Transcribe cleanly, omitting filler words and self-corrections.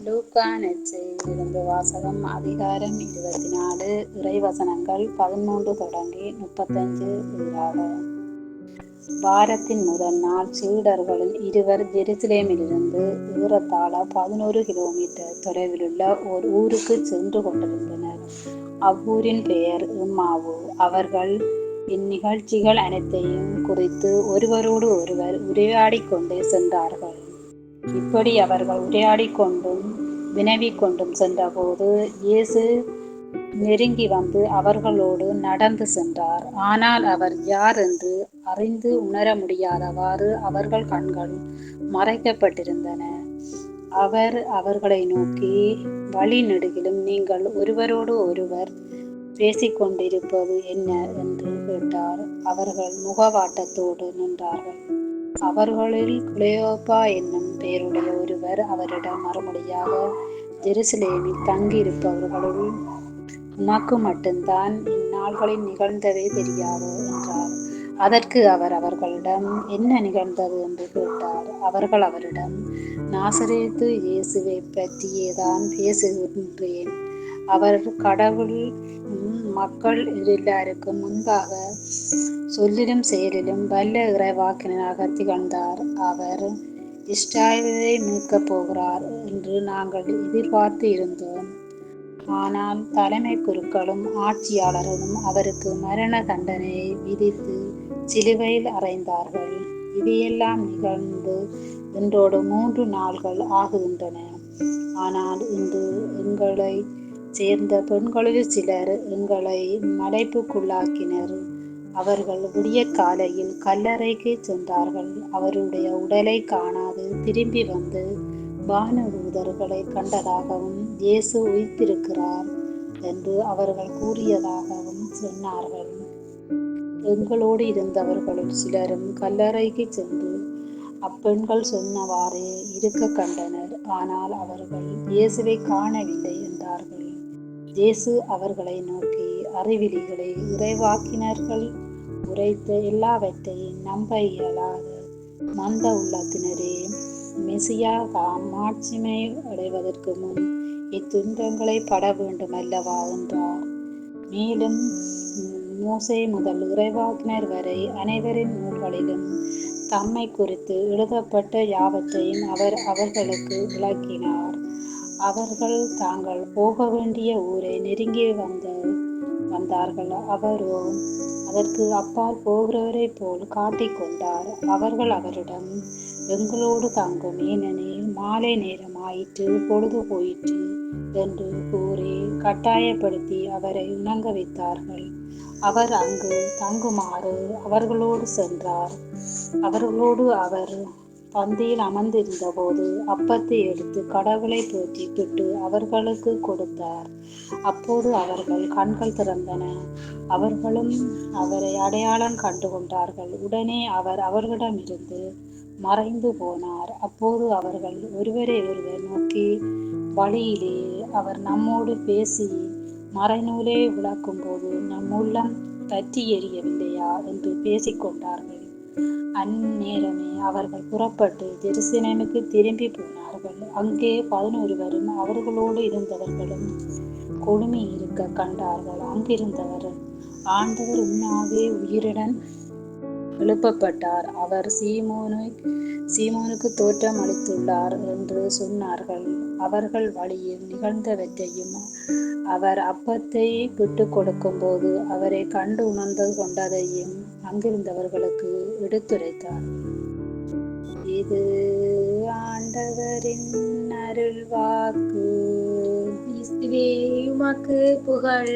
லூக்கா நற்செய்தியிலிருந்து வாசகம். அதிகாரம் 24, இறைவசனங்கள் 13 தொடங்கி 35 ஈறாக. வாரத்தின் முதல் நாள் சீடர்களில் இருவர் ஜெருசலேமிலிருந்து ஏறத்தாழ 11 கிலோமீட்டர் தொலைவிலுள்ள ஓர் ஊருக்கு சென்று கொண்டிருந்தனர். அவ்வூரின் பெயர் எம்மாவு. அவர்கள் இந்நிகழ்ச்சிகள் அனைத்தையும் குறித்து ஒருவரோடு ஒருவர் உரையாடிக் கொண்டே சென்றார்கள். இப்படி அவர்கள் உரையாடிக் கொண்டும் வினவிக் கொண்டும் சென்றபோது இயேசு நெருங்கி வந்து அவர்களோடு நடந்து சென்றார். ஆனால் அவர் யார் என்று அறிந்து உணர முடியாதவாறு அவர்கள் கண்கள் மறைக்கப்பட்டிருந்தன. அவர் அவர்களை நோக்கி, வழி நெடுகிலும் நீங்கள் ஒருவரோடு ஒருவர் பேசிக்கொண்டிருப்பது என்ன என்று கேட்டார். அவர்கள் முகவாட்டத்தோடு நின்றார்கள். அவர்களில் கிளயோப்பா என்னும் பெயருடைய ஒருவர் அவரிடம் மறுமொழியாக, ஜெருசலேமில் தங்கியிருப்பவர்களுள் உமக்கு மட்டும்தான் இந்நாள்களில் நிகழ்ந்தவை தெரியாதோ என்றார். அதற்கு அவர் அவர்களிடம், என்ன நிகழ்ந்தது என்று கேட்டார். அவர்கள் அவரிடம், நாசரேத்து இயேசுவை பற்றியேதான் பேசுகின்றேன். அவர் கடவுள் மக்கள் எல்லாருக்கும் முன்பாக சொல்லிலும் செயலிலும் வல்ல இறைவாக்கினராக திகழ்ந்தார். அவர் இஸ்ராயேலை மீட்கப் போகிறார் என்று நாங்கள் எதிர்பார்த்து இருந்தோம். ஆனால் தலைமை குருக்களும் ஆட்சியாளர்களும் அவருக்கு மரண தண்டனையை விதித்து சிலுவையில் அறைந்தார்கள். இவையெல்லாம் நிகழ்ந்து இன்றோடு 3 நாள்கள் ஆகுகின்றன. ஆனால் இன்று எங்களை சேர்ந்த பெண்களில் சிலர் எங்களை மலைப்புக்குள்ளாக்கினர். அவர்கள் விடியற் காலையில் கல்லறைக்கு சென்றார்கள். அவருடைய உடலை காணாது திரும்பி வந்து வானதூதர்களை கண்டதாகவும் இயேசு உயிர்த்திருக்கிறார் என்று அவர்கள் கூறியதாகவும் சொன்னார்கள். எங்களோடு இருந்தவர்களுள் சிலரும் கல்லறைக்கு சென்று அப்பெண்கள் சொன்னவாறே இருக்க கண்டனர். ஆனால் அவர்கள் இயேசுவை காணவில்லை என்றார்கள். இயேசு அவர்களை நோக்கி, அறிவிலிகளே, இறைவாக்கினர்கள் உரைத்த எல்லாவற்றையும் நம்ப இயலாத மந்த உள்ளத்தினரே, மெசியா தாம் மாட்சிமை அடைவதற்கு முன் இத்துன்பங்களை பட வேண்டும் அல்லவா என்றார். மேலும் மோசே முதல் இறைவாக்கினர் வரை அனைவரின் நூல்களிலும் தம்மை குறித்து எழுதப்பட்ட யாவற்றையும் அவர் அவர்களுக்கு விளக்கினார். அவர்கள் தாங்கள் போக வேண்டிய ஊரை நெருங்கி வந்தார்கள். அவரோ அதற்கு அப்பால் போகிறவரை போல் காட்டிக்கொண்டார். அவர்கள் அவரிடம், எங்களோடு தங்கும், ஏனெனில் மாலை நேரம் ஆயிற்று, பொழுது போயிற்று என்று கூறி கட்டாயப்படுத்தி அவரை இணங்க வைத்தார்கள். அவர் அங்கு தங்குமாறு அவர்களோடு சென்றார். அவர்களோடு அவர் பந்தியில் அமர்ந்திருந்த போது அப்பத்தை எடுத்து கடவுளை போற்றிவிட்டு அவர்களுக்கு கொடுத்தார். அப்போது அவர்கள் கண்கள் திறந்தன. அவர்களும் அவரை அடையாளம் கண்டு கொண்டார்கள். உடனே அவர் அவர்களிடமிருந்து மறைந்து போனார். அப்போது அவர்கள் ஒருவரை ஒருவர் நோக்கி, வழியிலே அவர் நம்மோடு பேசி மறைநூலை விளக்கும் போது நம் உள்ளம் பற்றி எரியவில்லையா என்று பேசிக்கொண்டார்கள். அந்நேரமே அவர்கள் புறப்பட்டு ஜெருசலேமுக்கு திரும்பி போனார்கள். அங்கே 11 அவர்களோடு இருந்தவர்களும் குழுமி இருக்க கண்டார்கள். அங்கிருந்தவர், ஆண்டவர் உண்ணாவே உயிருடன் எழுப்பப்பட்டார், அவர் சீமோனுக்கு தோற்றம் அளித்துள்ளார் என்று சொன்னார்கள். அவர்கள் வழியில் நிகழ்ந்தவற்றையும் அவர் அப்பத்தை விட்டுக் கொடுக்கும் போது அவரை கண்டு உணர்ந்து கொண்டதையும் அங்கிருந்தவர்களுக்கு எடுத்துரைத்தார். இது ஆண்டவரின் அருள்வாக்கு. கிறிஸ்துவே உமக்கு புகழ்.